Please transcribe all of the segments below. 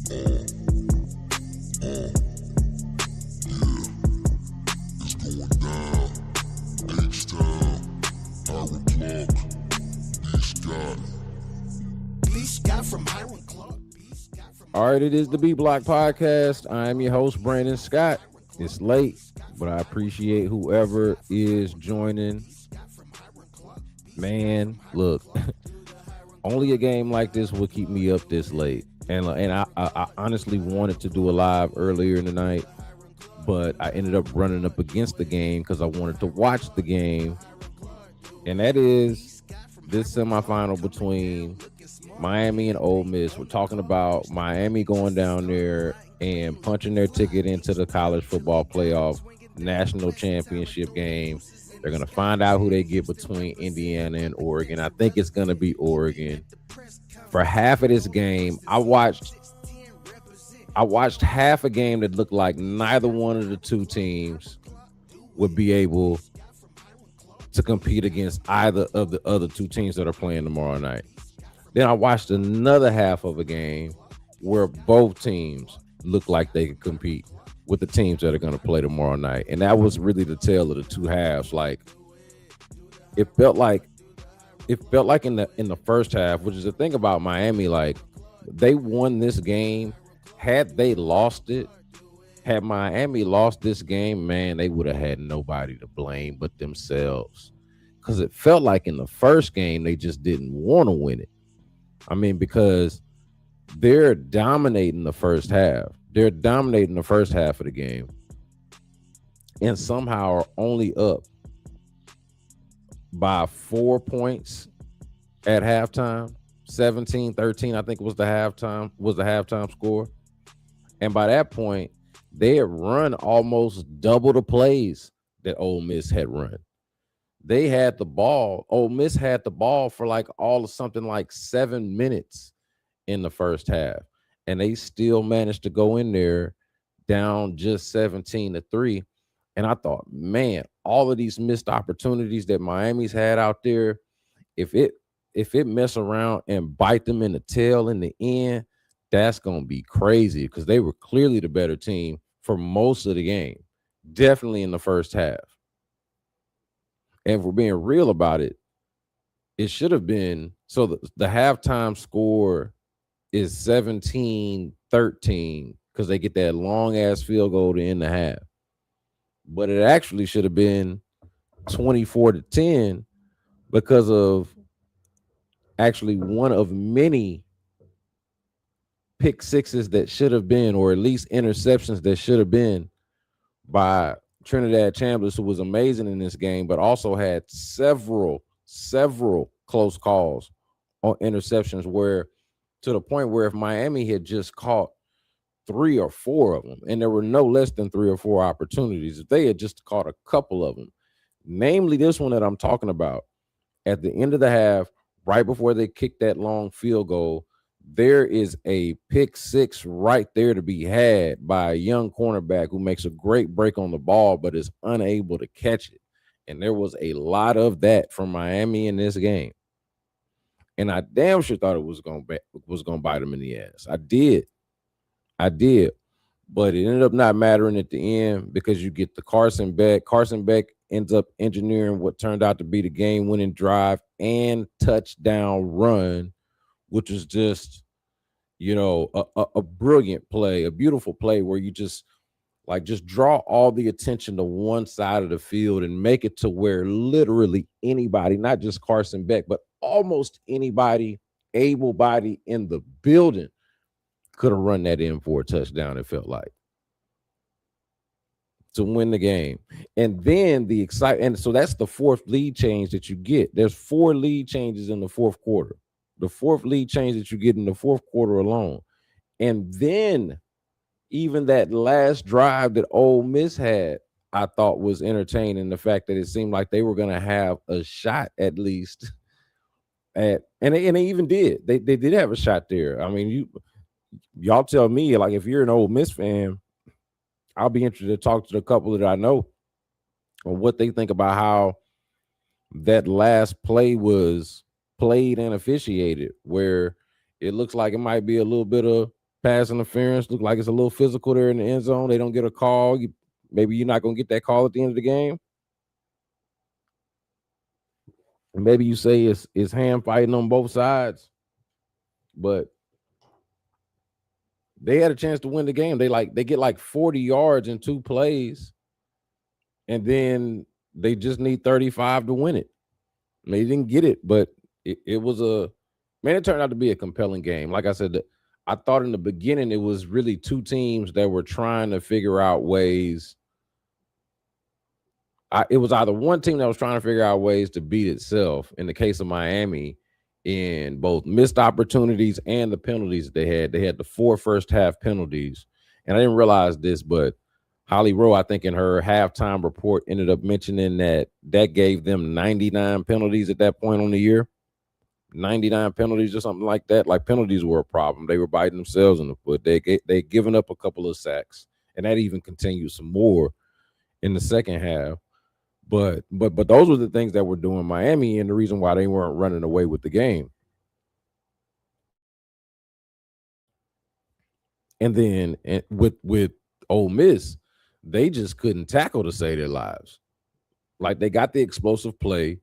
B.Scott from Hiram Clark. All right, it is the B-Block Podcast. I'm your host, Brandon Scott. It's late, but I appreciate whoever is joining. Man, look, only a game like this will keep me up this late. And I honestly wanted to do a live earlier in the night, but I ended up running up against the game because I wanted to watch the game. And that is this semifinal between Miami and Ole Miss. We're talking about Miami going down there and punching their ticket into the college football playoff national championship game. They're going to find out who they get between Indiana and Oregon. I think it's going to be Oregon. For half of this game, I watched half a game that looked like neither one of the two teams would be able to compete against either of the other two teams that are playing tomorrow night. Then I watched another half of a game where both teams look like they could compete with the teams that are going to play tomorrow night. And that was really the tale of the two halves. Like it felt like in the first half, which is the thing about Miami, like they won this game. Had Miami lost this game, man, they would have had nobody to blame but themselves. Because it felt like in the first game, they just didn't want to win it. I mean, because they're dominating the first half. They're dominating the first half of the game. And somehow are only up by 4 points at halftime. 17-13, I think was the halftime score. And by that point, they had run almost double the plays that Ole Miss had run. They had the ball. Ole Miss had the ball for like all of something like 7 minutes in the first half. And they still managed to go in there down just 17-3. And I thought, man, all of these missed opportunities that Miami's had out there, if it mess around and bite them in the tail in the end, that's going to be crazy because they were clearly the better team for most of the game, definitely in the first half. And if we're being real about it, it should have been, so the halftime score is 17-13 because they get that long-ass field goal to end the half. But it actually should have been 24-10 because of actually one of many pick sixes that should have been, or at least interceptions that should have been by Trinidad Chambliss, who was amazing in this game, but also had several close calls on interceptions where to the point where if Miami had just caught 3 or 4 of them, and there were no less than 3 or 4 opportunities, if they had just caught a couple of them, namely this one that I'm talking about, at the end of the half, right before they kicked that long field goal, there is a pick six right there to be had by a young cornerback who makes a great break on the ball, but is unable to catch it. And there was a lot of that from Miami in this game. And I damn sure thought it was going to bite them in the ass. I did. But it ended up not mattering at the end because you get the Carson Beck. Carson Beck ends up engineering what turned out to be the game-winning drive and touchdown run, which is just, a brilliant play, a beautiful play where you just draw all the attention to one side of the field and make it to where literally anybody, not just Carson Beck, but almost anybody able-bodied in the building could have run that in for a touchdown, it felt like, to win the game. And then the excitement, and so that's the fourth lead change that you get. There's 4 lead changes in the fourth quarter. The fourth lead change that you get in the fourth quarter alone. And then even that last drive that Ole Miss had, I thought was entertaining, the fact that it seemed like they were going to have a shot at least at, and they even did. They did have a shot there. I mean, y'all tell me, like, if you're an Ole Miss fan, I'll be interested to talk to the couple that I know on what they think about how that last play was played and officiated, where it looks like it might be a little bit of pass interference. Look like it's a little physical there in the end zone. They don't get a call. Maybe you're not going to get that call at the end of the game. Maybe you say it's hand fighting on both sides, but they had a chance to win the game. They get like 40 yards in 2 plays, and then they just need 35 to win it. They didn't get it, but it was it turned out to be a compelling game. Like I said, I thought in the beginning it was really 2 teams that were trying to figure out ways. It was either one team that was trying to figure out ways to beat itself. In the case of Miami, in both missed opportunities and the penalties they had. They had the 4 first half penalties. And I didn't realize this, but Holly Rowe, I think in her halftime report, ended up mentioning that gave them 99 penalties at that point on the year. 99 penalties or something like that. Like, penalties were a problem. They were biting themselves in the foot. They given up a couple of sacks, and that even continued some more in the second half. But those were the things that were doing Miami, and the reason why they weren't running away with the game. And then with Ole Miss, they just couldn't tackle to save their lives. Like, they got the explosive play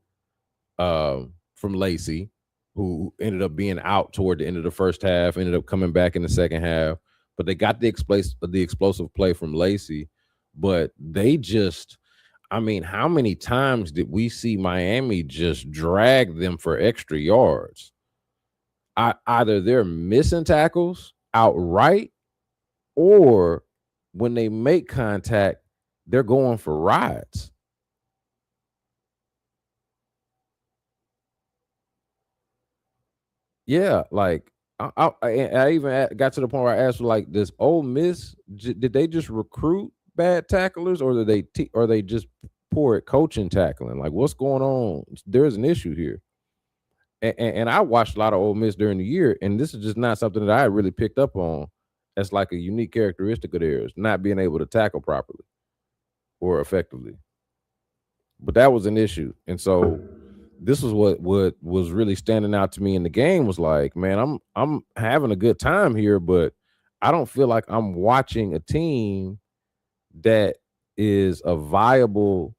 from Lacey, who ended up being out toward the end of the first half, ended up coming back in the second half. But they got the explosive play from Lacey, but they just, I mean, how many times did we see Miami just drag them for extra yards? Either they're missing tackles outright, or when they make contact, they're going for rides. Yeah, like I even got to the point where I asked, like, does Ole Miss, did they just recruit bad tacklers, or are they just poor at coaching tackling? Like, what's going on? There's an issue here. And I watched a lot of Ole Miss during the year, and this is just not something that I really picked up on. That's like a unique characteristic of theirs, not being able to tackle properly or effectively. But that was an issue, and so this was what was really standing out to me in the game. Was like, man, I'm having a good time here, but I don't feel like I'm watching a team that is a viable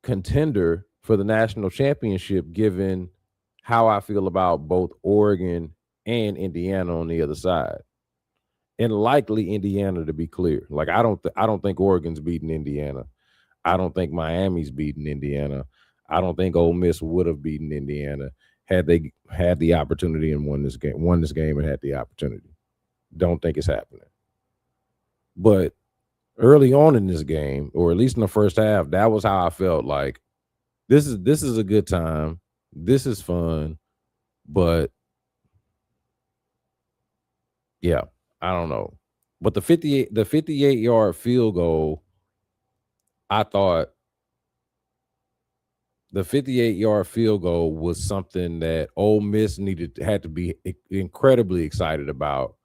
contender for the national championship, given how I feel about both Oregon and Indiana on the other side, and likely Indiana, to be clear. Like, I don't think Oregon's beating Indiana. I don't think Miami's beating Indiana. I don't think Ole Miss would have beaten Indiana had they had the opportunity and won this game and had the opportunity. Don't think it's happening. But early on in this game, or at least in the first half, that was how I felt. Like, this is a good time. This is fun, but yeah, I don't know. But the 58-yard field goal, I thought the 58-yard field goal was something that Ole Miss had to be incredibly excited about,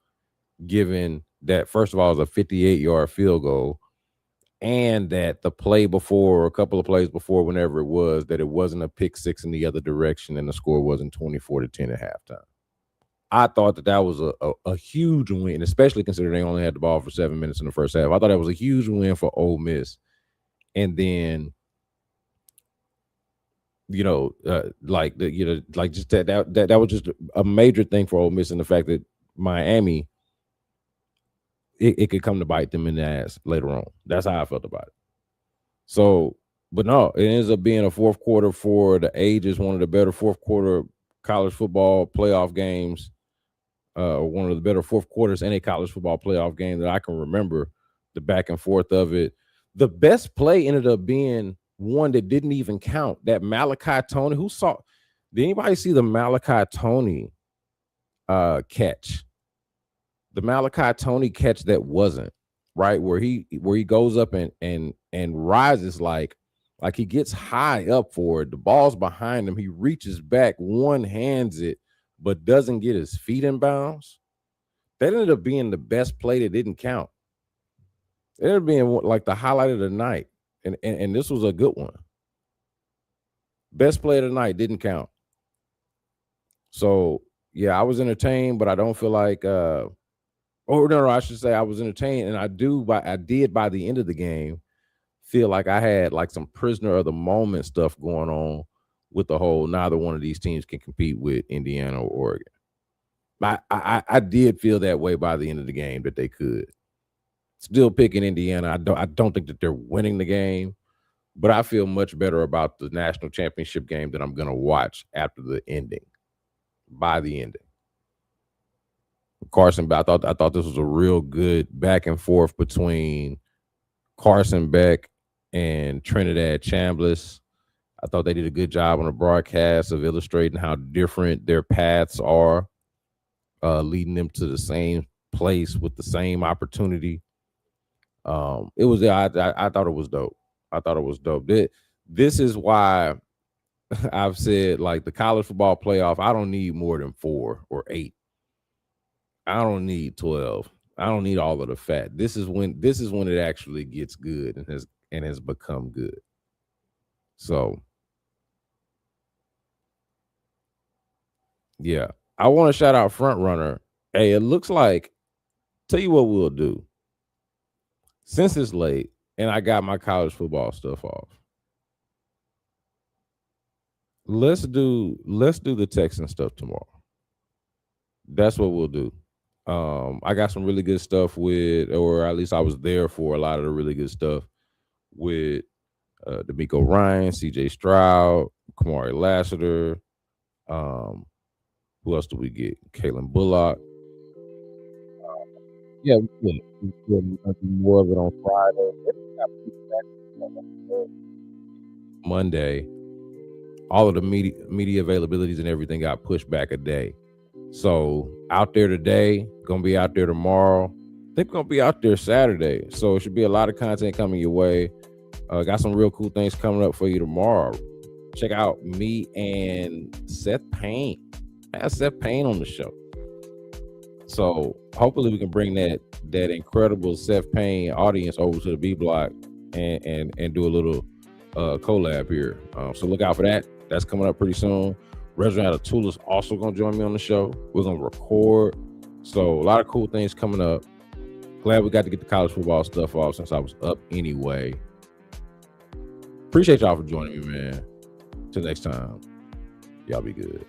given that, first of all, it was a 58-yard field goal, and that the play before, or a couple of plays before, whenever it was, that it wasn't a pick six in the other direction, and the score wasn't 24-10 at halftime. I thought that was a huge win, especially considering they only had the ball for 7 minutes in the first half. I thought that was a huge win for Ole Miss. And then, like just that was just a major thing for Ole Miss, in the fact that Miami, it could come to bite them in the ass later on. That's how I felt about it. So, but no, it ends up being a fourth quarter for the ages, one of the better fourth quarter college football playoff games, one of the better fourth quarters in a college football playoff game that I can remember. The back and forth of it. The best play ended up being one that didn't even count. That Malachi Tony. Did anybody see the Malachi Tony catch? The Malachi Tony catch that wasn't right, where he goes up and rises, like he gets high up for it. The ball's behind him. He reaches back, one hands it, but doesn't get his feet in bounds. That ended up being the best play that didn't count. It ended up being like the highlight of the night, and this was a good one. Best play of the night didn't count. So Yeah, I was entertained, but I don't feel like or no, I should say I was entertained, and I did by the end of the game feel like I had like some prisoner of the moment stuff going on with the whole neither one of these teams can compete with Indiana or Oregon. I did feel that way by the end of the game that they could. Still picking Indiana. I don't think that they're winning the game, but I feel much better about the national championship game that I'm gonna watch after the ending. By the ending. Carson, I thought this was a real good back and forth between Carson Beck and Trinidad Chambliss. I thought they did a good job on the broadcast of illustrating how different their paths are, leading them to the same place with the same opportunity. It was I thought it was dope. I thought it was dope. This is why I've said like the college football playoff. I don't need more than 4 or 8. I don't need 12. I don't need all of the fat. This is when it actually gets good and has become good. So yeah, I want to shout out Front Runner. Hey, it looks like. Tell you what we'll do. Since it's late and I got my college football stuff off, let's do the Texan stuff tomorrow. That's what we'll do. I got some really good stuff with, or at least I was there for a lot of the really good stuff with D'Amico Ryan, CJ Stroud, Kamari Lassiter. Who else do we get? Kalen Bullock. Yeah, we do more of it on Friday. Monday. All of the media availabilities and everything got pushed back a day. So out there today, gonna be out there tomorrow. I think we're gonna be out there Saturday. So it should be a lot of content coming your way. Got some real cool things coming up for you tomorrow. Check out me and Seth Payne. I have Seth Payne on the show. So hopefully we can bring that incredible Seth Payne audience over to the B Block and do a little collab here. So look out for that. That's coming up pretty soon. Reginald Atula's also gonna join me on the show. We're gonna record. So a lot of cool things coming up. Glad we got to get the college football stuff off since I was up anyway. Appreciate y'all for joining me, man. Till next time, y'all be good.